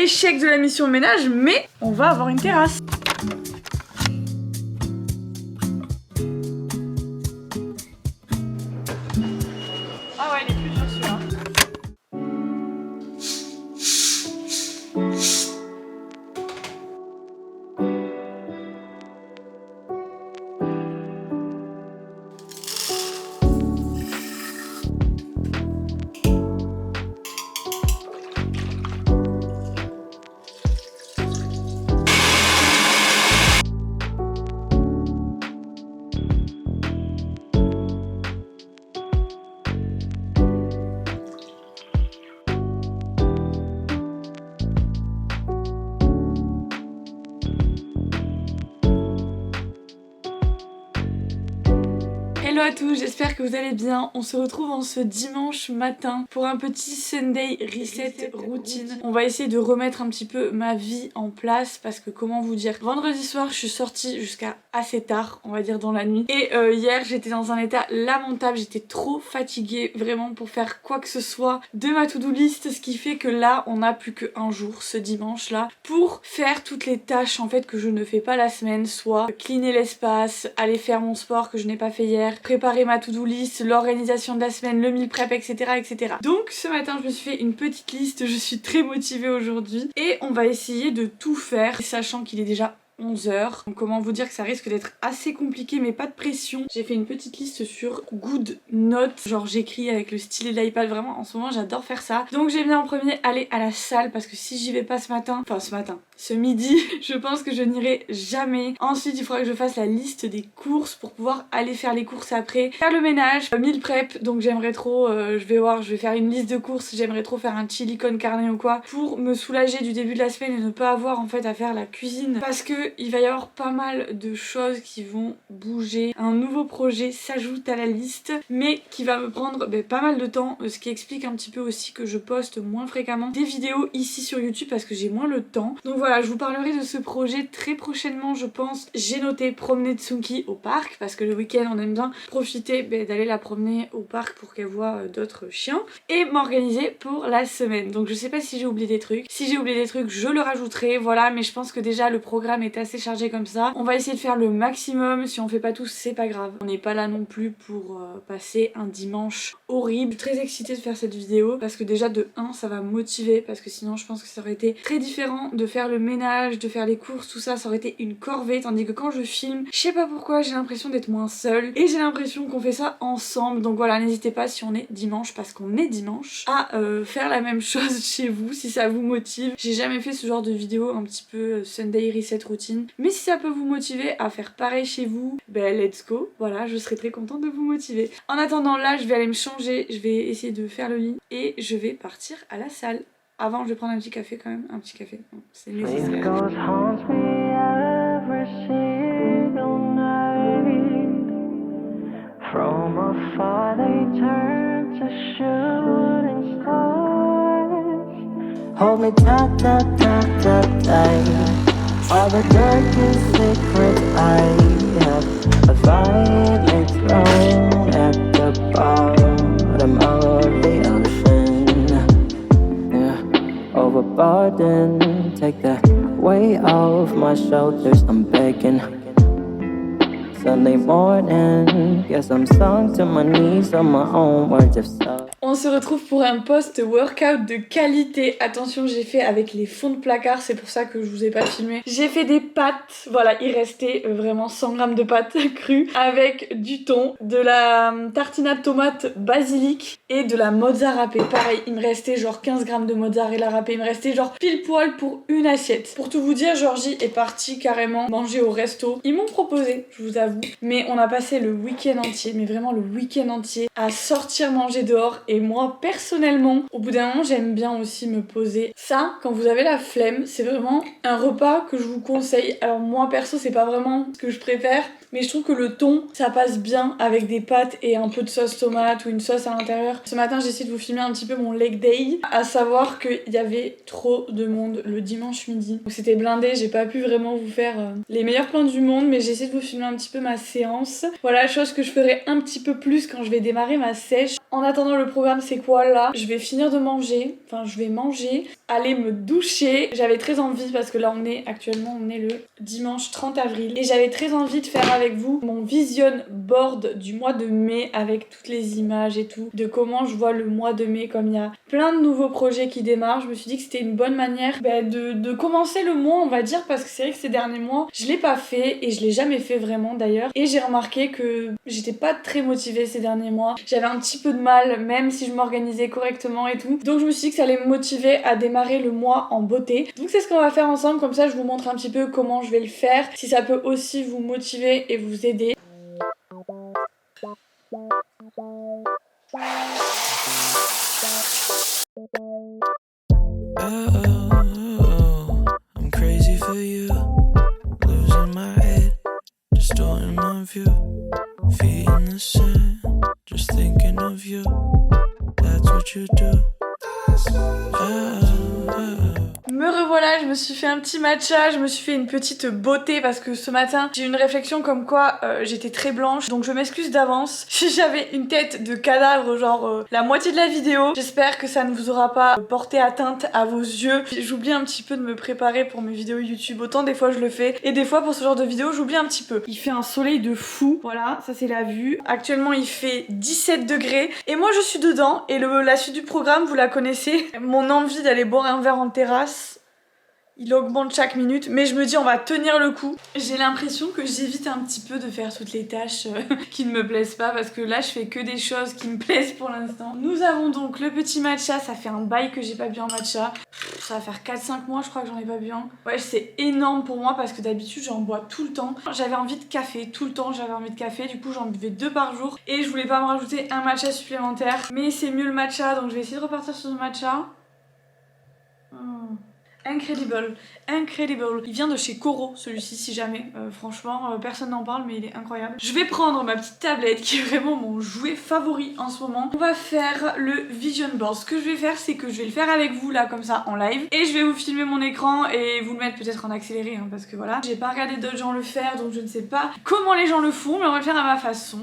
échec de la mission ménage, mais on va avoir une terrasse. Ah ouais, il est plus dur celui-là. Hello à tous, j'espère que vous allez bien. On se retrouve en ce dimanche matin pour un petit Sunday reset routine. On va essayer de remettre un petit peu ma vie en place parce que comment vous dire, vendredi soir je suis sortie jusqu'à assez tard, on va dire dans la nuit. Et hier j'étais dans un état lamentable, j'étais trop fatiguée vraiment pour faire quoi que ce soit de ma to-do list, ce qui fait que là on n'a plus qu'un jour ce dimanche là pour faire toutes les tâches en fait que je ne fais pas la semaine, soit cleaner l'espace, aller faire mon sport que je n'ai pas fait hier, préparer ma to-do list, l'organisation de la semaine, le meal prep, etc., etc. Donc ce matin je me suis fait une petite liste, je suis très motivée aujourd'hui et on va essayer de tout faire, sachant qu'il est déjà 11h. Donc comment vous dire que ça risque d'être assez compliqué mais pas de pression. J'ai fait une petite liste sur GoodNotes, genre j'écris avec le stylet de l'iPad, vraiment en ce moment j'adore faire ça. Donc j'ai bien en premier aller à la salle parce que si j'y vais pas ce midi, je pense que je n'irai jamais. Ensuite il faudra que je fasse la liste des courses pour pouvoir aller faire les courses après, faire le ménage, meal prep, donc j'aimerais trop, je vais faire une liste de courses, j'aimerais trop faire un chili con carne ou quoi pour me soulager du début de la semaine et ne pas avoir en fait à faire la cuisine parce que il va y avoir pas mal de choses qui vont bouger. Un nouveau projet s'ajoute à la liste mais qui va me prendre pas mal de temps, ce qui explique un petit peu aussi que je poste moins fréquemment des vidéos ici sur YouTube parce que j'ai moins le temps. Donc voilà, je vous parlerai de ce projet très prochainement je pense. J'ai noté promener Tsunki au parc parce que le week-end on aime bien profiter d'aller la promener au parc pour qu'elle voit d'autres chiens et m'organiser pour la semaine. Donc je sais pas si j'ai oublié des trucs. Si j'ai oublié des trucs je le rajouterai, voilà, mais je pense que déjà le programme est assez chargé comme ça. On va essayer de faire le maximum, si on fait pas tous c'est pas grave. On n'est pas là non plus pour passer un dimanche horrible. Je suis très excitée de faire cette vidéo parce que déjà de 1 ça va me motiver parce que sinon je pense que ça aurait été très différent de faire le ménage, de faire les courses, tout ça, ça aurait été une corvée, tandis que quand je filme, je sais pas pourquoi j'ai l'impression d'être moins seule et j'ai l'impression qu'on fait ça ensemble. Donc voilà, n'hésitez pas si on est dimanche, parce qu'on est dimanche, à faire la même chose chez vous si ça vous motive. J'ai jamais fait ce genre de vidéo un petit peu Sunday reset routine, mais si ça peut vous motiver à faire pareil chez vous, let's go, voilà, je serai très contente de vous motiver. En attendant là, je vais aller me changer, je vais essayer de faire le lit et je vais partir à la salle. Avant, je vais prendre un petit café quand même, un petit café, c'est nécessaire. From afar they turn to shooting stars. Hold me tight, tight, tight, tight, tight. All the darkest secrets I have, a violet thrown at the bottom of the ocean. Yeah, overburdened, take the weight off my shoulders, I'm begging. Sunday morning, guess I'm sunk to my knees on my own words of self. On se retrouve pour un post-workout de qualité. Attention, j'ai fait avec les fonds de placard, c'est pour ça que je vous ai pas filmé. J'ai fait des pâtes, voilà, il restait vraiment 100 grammes de pâtes crues avec du thon, de la tartinade tomate basilic et de la mozza râpée. Pareil, il me restait genre 15 grammes de mozzarella râpée, il me restait genre pile poil pour une assiette. Pour tout vous dire, Georgie est partie carrément manger au resto. Ils m'ont proposé, je vous avoue, mais on a passé le week-end entier, mais vraiment le week-end entier, à sortir manger dehors. Et moi personnellement, au bout d'un moment j'aime bien aussi me poser. Ça, quand vous avez la flemme, c'est vraiment un repas que je vous conseille. Alors moi perso c'est pas vraiment ce que je préfère, mais je trouve que le thon ça passe bien avec des pâtes et un peu de sauce tomate ou une sauce à l'intérieur. Ce matin j'ai essayé de vous filmer un petit peu mon leg day, à savoir qu'il y avait trop de monde le dimanche midi. Donc c'était blindé, j'ai pas pu vraiment vous faire les meilleurs plans du monde, mais j'ai essayé de vous filmer un petit peu ma séance. Voilà, chose que je ferai un petit peu plus quand je vais démarrer ma sèche. En attendant le programme c'est quoi là? Je vais finir de manger, enfin je vais manger, aller me doucher. J'avais très envie parce que là on est le dimanche 30 avril et j'avais très envie de faire avec vous mon vision board du mois de mai avec toutes les images et tout, de comment je vois le mois de mai. Comme il y a plein de nouveaux projets qui démarrent, je me suis dit que c'était une bonne manière de commencer le mois, on va dire, parce que c'est vrai que ces derniers mois je l'ai pas fait et je l'ai jamais fait vraiment d'ailleurs, et j'ai remarqué que j'étais pas très motivée ces derniers mois, j'avais un petit peu de mal même si je m'organisais correctement et tout, donc je me suis dit que ça allait me motiver à démarrer le mois en beauté. Donc c'est ce qu'on va faire ensemble, comme ça je vous montre un petit peu comment je vais le faire, si ça peut aussi vous motiver et vous aider. I'm crazy for you, losing my head, distorting my view, feet in the sand, just thinking of you, that's what you do. Me revoilà, je me suis fait un petit matcha, je me suis fait une petite beauté parce que ce matin j'ai eu une réflexion comme quoi j'étais très blanche, donc je m'excuse d'avance si j'avais une tête de cadavre genre la moitié de la vidéo. J'espère que ça ne vous aura pas porté atteinte à vos yeux. J'oublie un petit peu de me préparer pour mes vidéos YouTube, autant des fois je le fais et des fois pour ce genre de vidéo j'oublie un petit peu. Il fait un soleil de fou, voilà, ça c'est la vue. Actuellement il fait 17 degrés et moi je suis dedans et la suite du programme vous la connaissez. Mon envie d'aller boire un verre en terrasse, il augmente chaque minute, mais je me dis on va tenir le coup. J'ai l'impression que j'évite un petit peu de faire toutes les tâches qui ne me plaisent pas, parce que là je fais que des choses qui me plaisent pour l'instant. Nous avons donc le petit matcha, ça fait un bail que j'ai pas bu en matcha. Ça va faire 4-5 mois je crois que j'en ai pas bu un. Ouais, c'est énorme pour moi parce que d'habitude j'en bois tout le temps. J'avais envie de café, tout le temps j'avais envie de café, du coup j'en buvais 2 par jour et je voulais pas me rajouter un matcha supplémentaire. Mais c'est mieux le matcha, donc je vais essayer de repartir sur le matcha. Incredible, incredible. Il vient de chez Coro, celui-ci, si jamais. Franchement, personne n'en parle, mais il est incroyable. Je vais prendre ma petite tablette, qui est vraiment mon jouet favori en ce moment. On va faire le vision board. Ce que je vais faire, c'est que je vais le faire avec vous, là, comme ça, en live. Et je vais vous filmer mon écran et vous le mettre peut-être en accéléré, hein, parce que voilà. J'ai pas regardé d'autres gens le faire, donc je ne sais pas comment les gens le font, mais on va le faire à ma façon.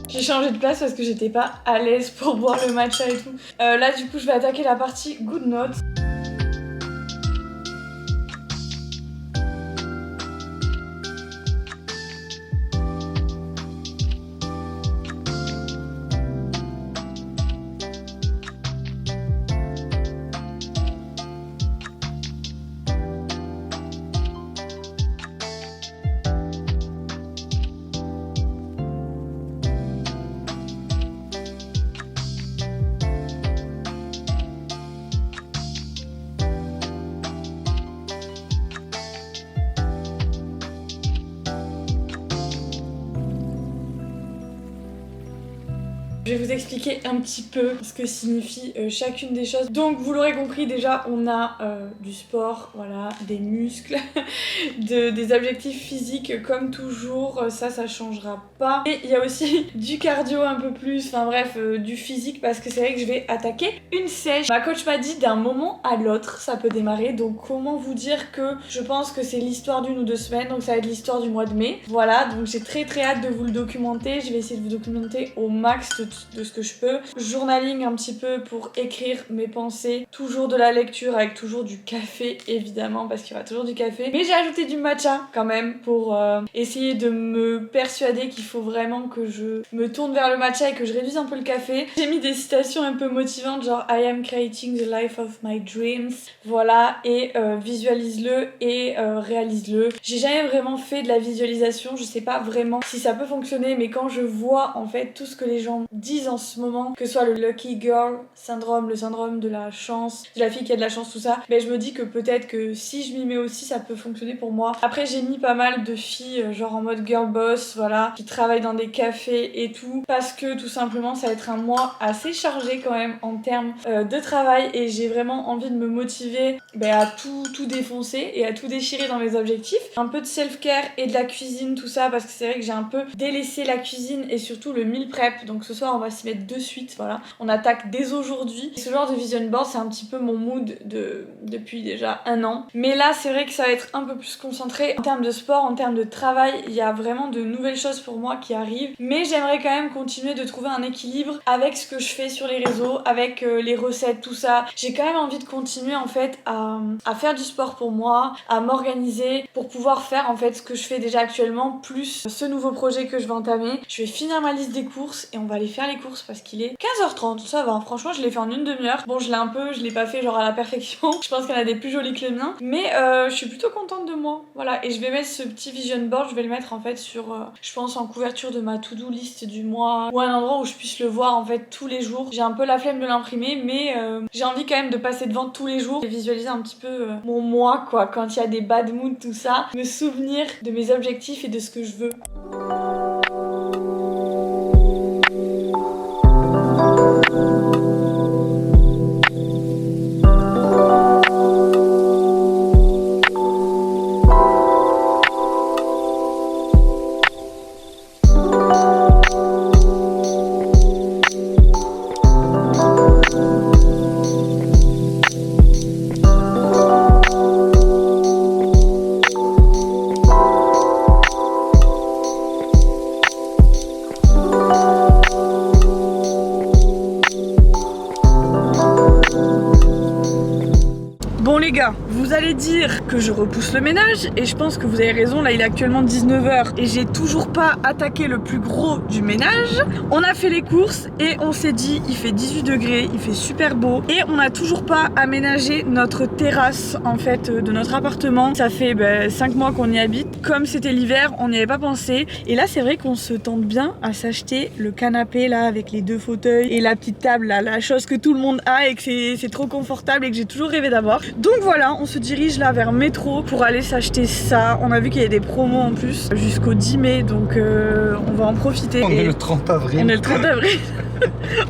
J'ai changé de place parce que j'étais pas à l'aise pour boire le matcha et tout. Là du coup je vais attaquer la partie good note. Je vais vous expliquer un petit peu ce que signifie chacune des choses. Donc vous l'aurez compris, déjà on a du sport, voilà, des muscles, des objectifs physiques comme toujours, ça changera pas. Et il y a aussi du cardio un peu plus, enfin bref, du physique, parce que c'est vrai que je vais attaquer une sèche. Ma coach m'a dit d'un moment à l'autre ça peut démarrer, donc comment vous dire que je pense que c'est l'histoire d'1 ou 2 semaines, donc ça va être l'histoire du mois de mai. Voilà, donc j'ai très hâte de vous le documenter, je vais essayer de vous documenter au max de ce que je peux. Journaling un petit peu pour écrire mes pensées, toujours de la lecture avec toujours du café évidemment parce qu'il y aura toujours du café, mais j'ai ajouté du matcha quand même pour essayer de me persuader qu'il faut vraiment que je me tourne vers le matcha et que je réduise un peu le café. J'ai mis des citations un peu motivantes genre I am creating the life of my dreams, voilà, et visualise-le et réalise-le. J'ai jamais vraiment fait de la visualisation, je sais pas vraiment si ça peut fonctionner, mais quand je vois en fait tout ce que les gens disent disent en ce moment, que ce soit le lucky girl syndrome, le syndrome de la chance, de la fille qui a de la chance, tout ça, mais je me dis que peut-être que si je m'y mets aussi, ça peut fonctionner pour moi. Après, j'ai mis pas mal de filles, genre en mode girl boss, voilà, qui travaillent dans des cafés et tout, parce que tout simplement, ça va être un mois assez chargé quand même en termes de travail, et j'ai vraiment envie de me motiver à tout défoncer et à tout déchirer dans mes objectifs. Un peu de self-care et de la cuisine, tout ça, parce que c'est vrai que j'ai un peu délaissé la cuisine et surtout le meal prep, donc ce soir on va s'y mettre de suite, voilà. On attaque dès aujourd'hui. Ce genre de vision board, c'est un petit peu mon mood depuis déjà un an. Mais là, c'est vrai que ça va être un peu plus concentré en termes de sport, en termes de travail. Il y a vraiment de nouvelles choses pour moi qui arrivent. Mais j'aimerais quand même continuer de trouver un équilibre avec ce que je fais sur les réseaux, avec les recettes, tout ça. J'ai quand même envie de continuer en fait à faire du sport pour moi, à m'organiser pour pouvoir faire en fait ce que je fais déjà actuellement, plus ce nouveau projet que je vais entamer. Je vais finir ma liste des courses et on va aller faire les courses parce qu'il est 15h30, ça va, franchement je l'ai fait en une demi-heure. Bon, je l'ai pas fait genre à la perfection, je pense qu'il y en a des plus jolis que le mien, mais je suis plutôt contente de moi, voilà. Et je vais mettre ce petit vision board, je vais le mettre en fait sur, je pense en couverture de ma to-do list du mois, ou un endroit où je puisse le voir en fait tous les jours. J'ai un peu la flemme de l'imprimer, mais j'ai envie quand même de passer devant tous les jours et visualiser un petit peu mon mois quoi, quand il y a des bad moods, tout ça, me souvenir de mes objectifs et de ce que je veux. Bon les gars, vous allez dire que je repousse le ménage et je pense que vous avez raison, là il est actuellement 19h et j'ai toujours pas attaqué le plus gros du ménage. On a fait les courses et on s'est dit il fait 18 degrés, il fait super beau et on n'a toujours pas aménagé notre terrasse en fait de notre appartement. Ça fait 5 mois qu'on y habite, comme c'était l'hiver on n'y avait pas pensé et là c'est vrai qu'on se tente bien à s'acheter le canapé là avec les 2 fauteuils et la petite table là, la chose que tout le monde a et que c'est trop confortable et que j'ai toujours rêvé d'avoir. Donc voilà, on se dirige là vers Métro pour aller s'acheter ça. On a vu qu'il y avait des promos en plus jusqu'au 10 mai, donc on va en profiter. On est le 30 avril. On est le 30 avril.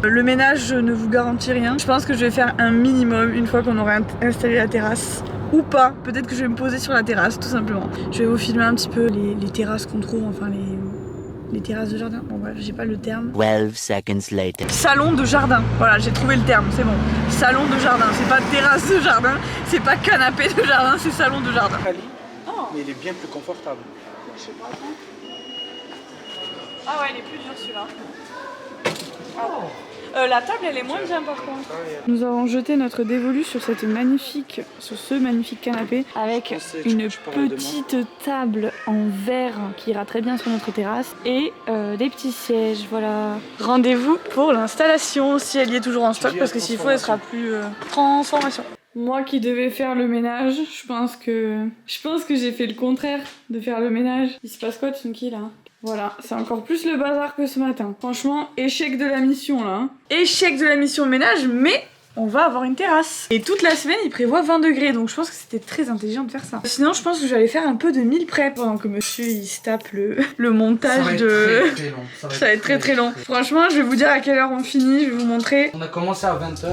Le ménage, je ne vous garantis rien. Je pense que je vais faire un minimum une fois qu'on aura installé la terrasse. Ou pas, peut-être que je vais me poser sur la terrasse tout simplement. Je vais vous filmer un petit peu les terrasses qu'on trouve, enfin les terrasses de jardin. Bon bref, j'ai pas le terme. 12 seconds later. Salon de jardin, voilà, j'ai trouvé le terme, c'est bon. Salon de jardin, c'est pas terrasse de jardin, c'est pas canapé de jardin, c'est salon de jardin. Mais il est bien plus confortable. Je sais pas. Ah ouais, il est plus dur celui-là. La table elle est moins bien par contre. Nous avons jeté notre dévolu sur ce magnifique canapé avec une petite table en verre qui ira très bien sur notre terrasse et des petits sièges, voilà. Rendez-vous pour l'installation si elle y est toujours en stock parce que s'il faut elle sera plus transformation. Moi qui devais faire le ménage, je pense que j'ai fait le contraire de faire le ménage. Il se passe quoi Tsunki là ? Voilà, c'est encore plus le bazar que ce matin. Franchement, échec de la mission là. Échec de la mission ménage, mais on va avoir une terrasse. Et toute la semaine, il prévoit 20 degrés, donc je pense que c'était très intelligent de faire ça. Sinon, je pense que j'allais faire un peu de meal prep pendant que monsieur il se tape le montage de... Très long. Ça va être très très long. Franchement, je vais vous dire à quelle heure on finit, je vais vous montrer. On a commencé à 20h.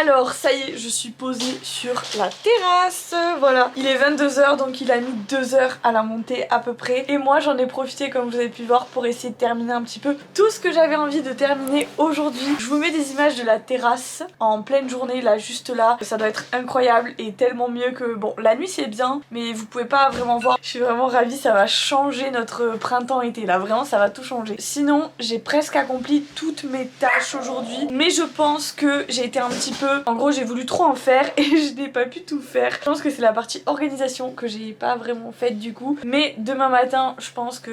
Alors ça y est, je suis posée sur la terrasse, voilà. Il est 22 h donc il a mis 2 heures à la montée à peu près. Et moi j'en ai profité comme vous avez pu voir pour essayer de terminer un petit peu tout ce que j'avais envie de terminer aujourd'hui. Je vous mets des images de la terrasse en pleine journée là, juste là. Ça doit être incroyable et tellement mieux que... Bon, la nuit c'est bien, mais vous pouvez pas vraiment voir. Je suis vraiment ravie, ça va changer notre printemps-été là, vraiment ça va tout changer. Sinon, j'ai presque accompli toutes mes tâches aujourd'hui, mais je pense que j'ai été un petit peu... En gros, j'ai voulu trop en faire et je n'ai pas pu tout faire. Je pense que c'est la partie organisation que j'ai pas vraiment faite du coup. Mais demain matin, je pense que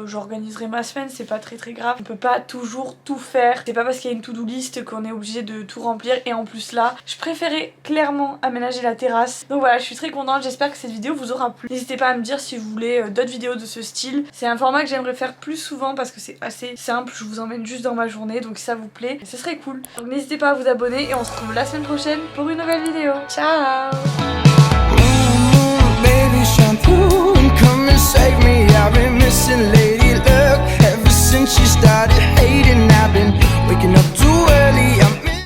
j'organiserai ma semaine, c'est pas très grave. On peut pas toujours tout faire. C'est pas parce qu'il y a une to-do list qu'on est obligé de tout remplir. Et en plus là, je préférais clairement aménager la terrasse. Donc voilà, je suis très contente. J'espère que cette vidéo vous aura plu. N'hésitez pas à me dire si vous voulez d'autres vidéos de ce style. C'est un format que j'aimerais faire plus souvent parce que c'est assez simple. Je vous emmène juste dans ma journée. Donc si ça vous plaît, ce serait cool. Donc n'hésitez pas à vous abonner et on se retrouve la semaine prochaine pour une nouvelle vidéo. Ciao!